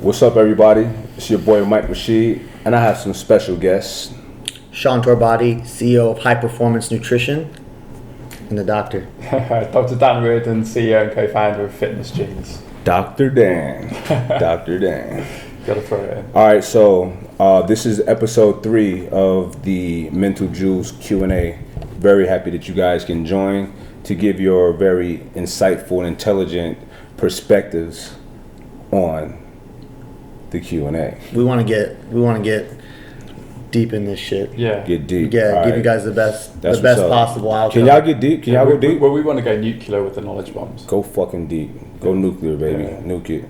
What's up, everybody? It's your boy Mike Rashid, and I have some special guests. Sean Torbati, CEO of High Performance Nutrition, and the doctor. Dr. Dan Reardon, CEO and co-founder of Fitness Genes. Dr. Dan. Dr. Dan. Gotta throw it in. All right, so this is episode 3 of the Mental Jewels Q&A. Very happy that you guys can join to give your very insightful and intelligent perspectives on the Q&A. We want to get deep in this shit. Yeah. Get deep. Yeah, All give right. you guys the best That's the best what's up. possible outcome. Can y'all get deep? Can y'all go deep? Well, we want to go nuclear with the knowledge bombs. Go fucking deep. Go nuclear, baby. Yeah. Nuke it.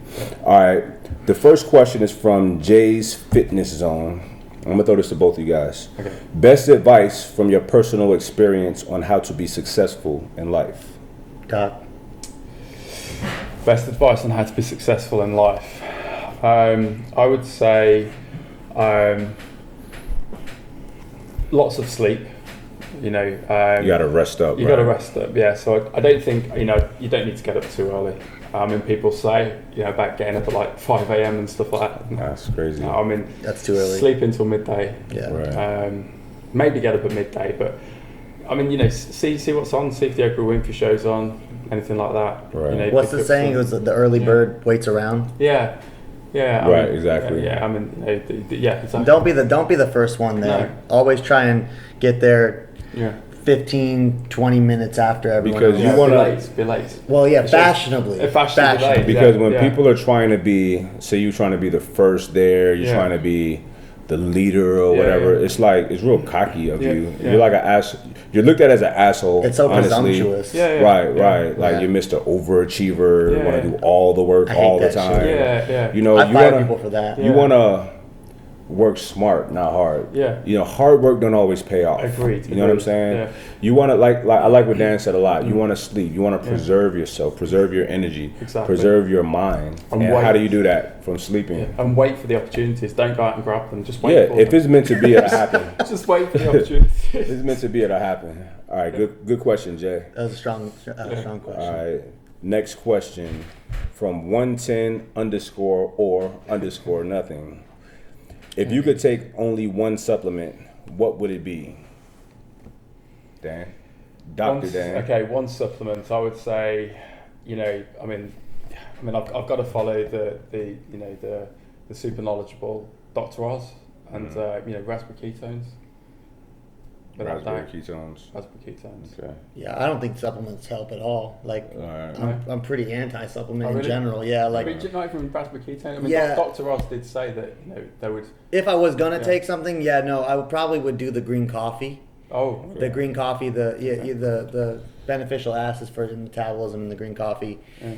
All right. The first question is from Jay's Fitness Zone. I'm going to throw this to both of you guys. Okay. Best advice from your personal experience on how to be successful in life. Doc. Best advice on how to be successful in life. I would say lots of sleep. You know, You got to rest up. you got to rest up. Yeah. So I don't think you don't need to get up too early. I mean, people say about getting up at like 5 a.m. and stuff like that. That's crazy. I mean, That's too early. Sleep until midday. Yeah. Right. Maybe get up at midday, but I mean, see what's on. See if the Oprah Winfrey show's on, anything like that. Right. What's pick the up saying? some- It was the early bird waits around. Yeah. Yeah. Right, exactly. Yeah. I mean, exactly. Don't be the first one there. No. Always try and get there Yeah. 15, 20 minutes after everyone Because else. you Yeah, wanna- be late. Well, yeah, It's just- fashionably. fashionably late. Because Yeah, when yeah. people are trying to be, say you're trying to be the first there, you're Yeah. trying to be the leader or Yeah, whatever, yeah. it's like, it's real cocky of Yeah, you. yeah. You're like an ass. You're looked at as an asshole. It's so honestly. presumptuous. Yeah, yeah. Right, Yeah. right. Like Yeah. you're Mr. Overachiever. You Yeah. want to do all the work I hate all the that time. shit. Yeah, yeah. You know, I you fire wanna, people for that. you Yeah. want to work smart, not hard. Yeah. You know, hard work don't always pay off. Agreed, You know what I'm agreed. saying? Yeah. You want to like I like what Dan said a lot. You want to sleep. You want to preserve yourself, preserve your energy, Exactly. preserve your mind. And And wait. how do you do that? From sleeping. And wait for the opportunities. Don't go out and grab them. Just wait Yeah, for if them. it's meant to be, it'll happen. Just wait for the opportunities. If it's meant to be, it'll happen. All right, good question, Jay. That was a strong All question. right, next question from 110_or_nothing. If you could take only one supplement, what would it be? Dan? Dr. Dan. Okay, one supplement. I would say, I mean, I've got to follow the super knowledgeable Dr. Oz and raspberry ketones. Without Raspberry doubt. ketones. Raspberry ketones. Okay. Yeah, I don't think supplements help at all. Like, All right. I'm pretty anti-supplement Oh, in really? general. Yeah, like Not even raspberry ketone. I mean, Yeah. Dr. Oz did say that they would. if I was gonna Yeah. take something, yeah, no, I would probably do the green coffee. Oh, The green coffee, the beneficial acids for metabolism in the green coffee. yeah.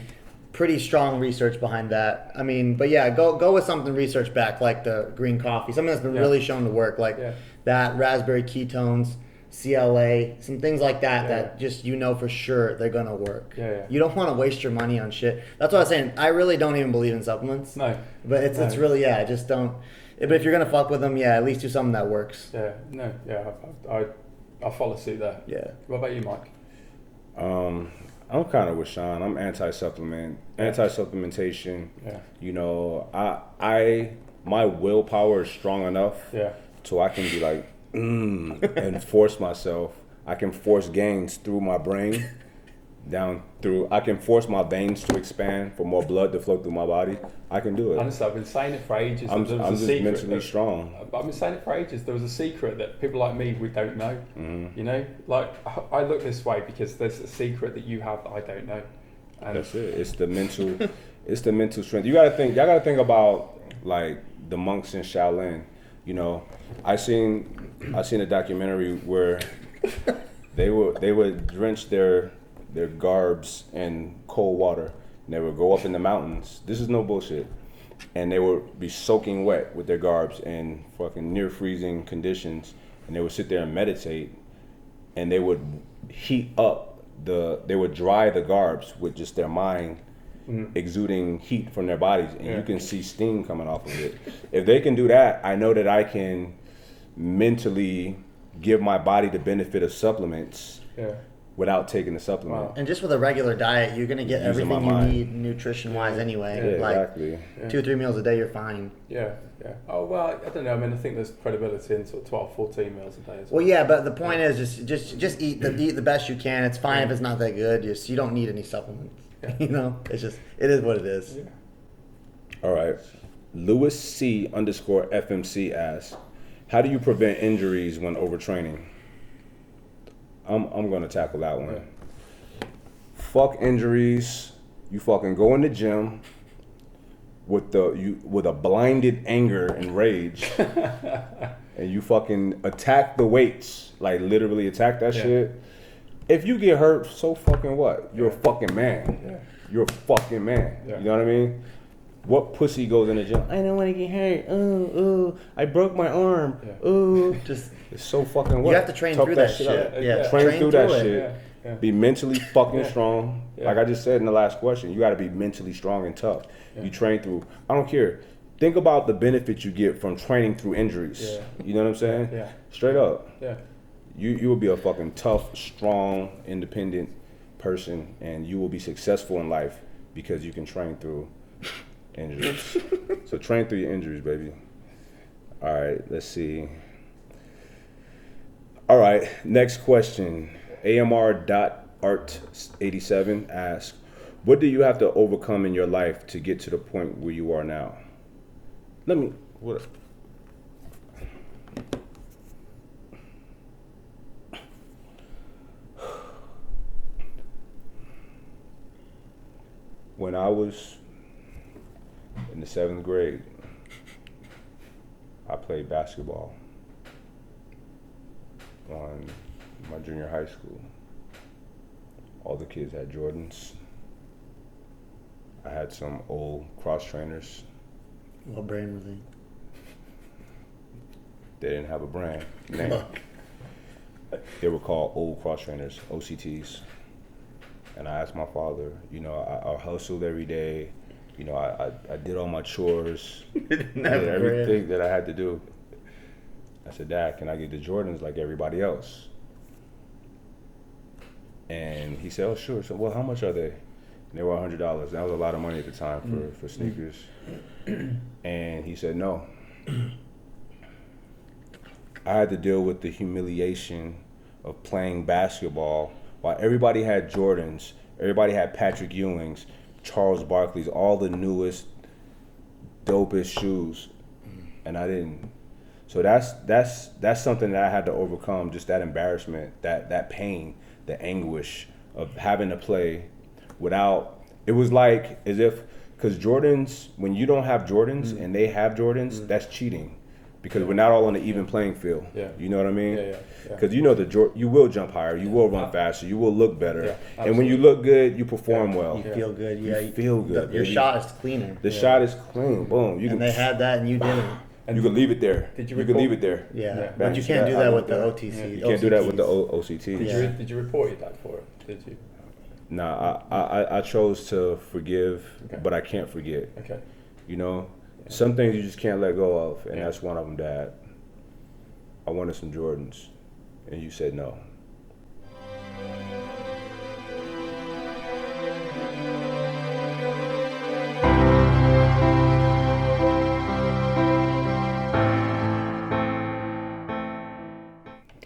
Pretty strong research behind that. I mean, but yeah, go with something research backed like the green coffee, something that's been Yeah. really shown to work, like Yeah. that raspberry ketones, CLA, some things like that Yeah. that just for sure they're gonna work. Yeah, yeah. You don't want to waste your money on shit. That's what I was saying. I really don't even believe in supplements. No. But it's No. really I just don't. But if you're gonna fuck with them, yeah, at least do something that works. Yeah. No. Yeah. I follow suit there. Yeah. What about you, Mike? I'm kind of with Sean. I'm anti-supplementation. Yeah. You know, my willpower is strong enough Yeah. so I can be like, and force myself. I can force gains through my brain I can force my veins to expand for more blood to flow through my body. I can do it. Honestly, I've been saying it for ages. I'm There was a just secret mentally that- strong. I've been saying it for ages. There was a secret that people like me, we don't know. Mm-hmm. You know, like I look this way because there's a secret that you have that I don't know. And That's it. It's the mental. It's the mental strength. Y'all gotta think about like the monks in Shaolin. You know, I seen a documentary where they would drench their garbs in cold water. And they would go up in the mountains. This is no bullshit. And they would be soaking wet with their garbs in fucking near freezing conditions. And they would sit there and meditate. And they would heat up they would dry the garbs with just their mind exuding heat from their bodies, and you can see steam coming off of it. If they can do that, I know that I can mentally give my body the benefit of supplements without taking the supplement. Wow. And just with a regular diet, you're gonna get Using everything my you mind. need nutrition-wise anyway. Yeah, like exactly. 2 or 3 meals a day, you're fine. Yeah. Oh well, I don't know. I mean, I think there's credibility in sort of 12, 14 meals a day as well. Well, yeah, but the point is just eat the best you can. It's fine if it's not that good. You don't need any supplements. Yeah. You know, it is what it is. Yeah. All right. Lewis C _FMC asks, how do you prevent injuries when overtraining? I'm gonna tackle that one. Yeah. Fuck injuries. You fucking go in the gym with a blinded anger and rage, and you fucking attack the weights, like literally attack that shit. If you get hurt, so fucking what? You're a fucking man. Yeah. You're a fucking man. Yeah. You know what I mean? What pussy goes in the gym? I don't want to get hurt. Oh, I broke my arm. Yeah. Oh, Just it's so fucking what? you have to train Tough through that out. shit. Yeah. Train through that it. shit. Yeah. Be mentally fucking Yeah. strong. Yeah. Like I just said in the last question, you got to be mentally strong and tough. Yeah. You train through. I don't care. Think about the benefits you get from training through injuries. Yeah. You know what I'm saying? Yeah. Straight up. Yeah. You will be a fucking tough, strong, independent person, and you will be successful in life because you can train through injuries. So train through your injuries, baby. All right, let's see. All right, next question. AMR.art87 asks, what do you have to overcome in your life to get to the point where you are now? When I was in the 7th grade, I played basketball on my junior high school. All the kids had Jordans. I had some old cross trainers. What brand was he? They didn't have a brand name. They were called old cross trainers, OCTs. And I asked my father, I hustled every day. I did all my chores. I did everything that I had to do. I said, Dad, can I get the Jordans like everybody else? And he said, oh, sure. So, well, how much are they? And they were $100. That was a lot of money at the time for sneakers. And he said, no. I had to deal with the humiliation of playing basketball while everybody had Jordans, everybody had Patrick Ewings, Charles Barkley's, all the newest, dopest shoes, and I didn't. So that's something that I had to overcome, just that embarrassment, that pain, the anguish of having to play without. It was like as if, because Jordans, when you don't have Jordans and they have Jordans, that's cheating. Because we're not all on the even playing field. Yeah. You know what I mean? Yeah. Because you will jump higher, you will run faster, you will look better. Yeah, and when you look good, you perform well. You feel good. Yeah, You feel good. Your baby. shot is cleaner. The shot is clean. Boom. You And they had that, and you didn't. you can leave it there. Did you can record- leave it there. Yeah, Yeah. but you Back- can't do I that looked with the at it. OTC. You can't do that with the OCT. Did you report your dad for it? Did you? Nah, I chose to forgive, Okay. but I can't forget. Okay. Some things you just can't let go of, and Yeah. that's one of them, Dad. I wanted some Jordans, and you said no.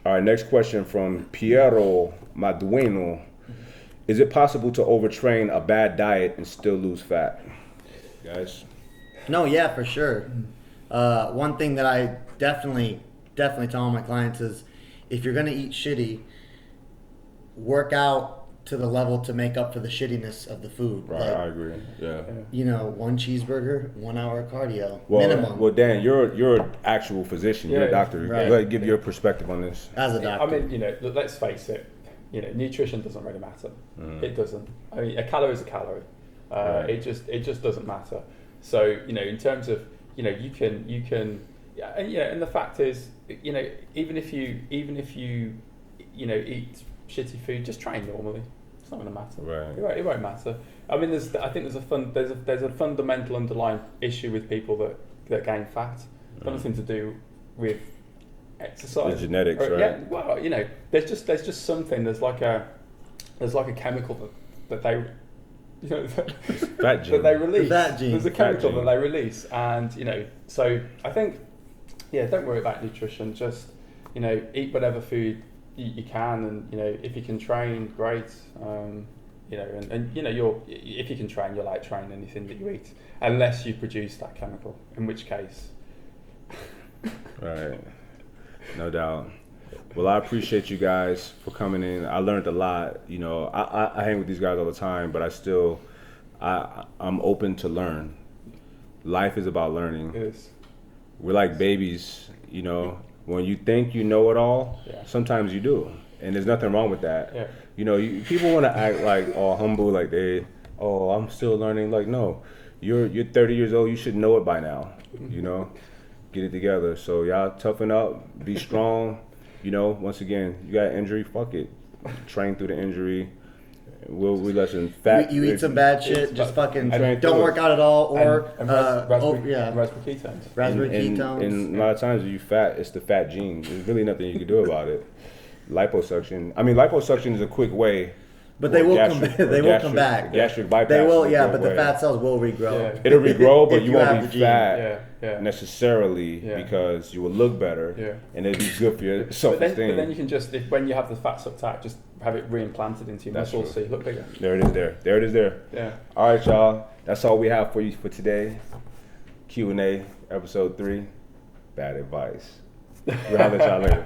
All right, next question from Piero Madueno. Is it possible to overtrain a bad diet and still lose fat? Guys? No, yeah, for sure. One thing that I definitely tell all my clients is, if you're gonna eat shitty, work out to the level to make up for the shittiness of the food. Right, Like, I agree. Yeah. 1 cheeseburger, 1 hour cardio, Well, minimum. well, Dan, you're an actual physician. You're a Yeah, doctor. right. Go ahead, give your perspective on this. As a doctor. I mean, let's face it. Nutrition doesn't really matter. It doesn't. I mean, a calorie is a calorie. Right. It just doesn't matter. So in terms of you can yeah, and the fact is even if you eat shitty food, just train normally. It's not going to matter. Right. It won't matter. I mean, I think there's a fundamental underlying issue with people that gain fat. It's got nothing to do with exercise. The genetics, right? Yeah. Well, there's just something. There's like a there's like a chemical that they, you know, Fat gene. that they release. Fat gene. There's a Fat chemical gene. that they release, and you know, so I think, yeah, don't worry about nutrition. Just, you know, eat whatever food you can, and you know, if you can train, great. You know, and you know, if you can train, you'll like train anything that you eat, unless you produce that chemical, in which case. Right. No doubt. Well, I appreciate you guys for coming in. I learned a lot. You know, I hang with these guys all the time, but I'm open to learn. Life is about learning. It is. We're like babies, you know. When you think you know it all, Yeah. sometimes you do, and there's nothing wrong with that. Yeah. You know, people want to act like all humble, like I'm still learning. Like, no, you're 30 years old. You should know it by now. You know, get it together. So y'all toughen up, be strong. You know, once again, you got an injury, fuck it. Train through the injury. We lesson fat. You eat some bad shit, just fucking train don't through work it. out at all, or raspberry, yeah, raspberry ketones. raspberry and, ketones. And a lot of times, you fat. It's the fat gene. There's really nothing you can do about it. Liposuction. I mean, liposuction is a quick way. But they or will gastric- come. They or will gastric- come back. Gastric bypass. They will, is a yeah. quick But the way. fat cells will regrow. Yeah. It'll regrow, but If you have won't the be gene. fat Yeah. necessarily Yeah. because you will look better, Yeah. and it'll be good for your But self-esteem. then you can just, when you have the fat sucked out, just have it reimplanted into your That's muscles true. so you look bigger. There it is. There it is. There. Yeah. All right, y'all. That's all we have for you for today. Q&A, episode 3. Bad advice. We'll holler at y'all later.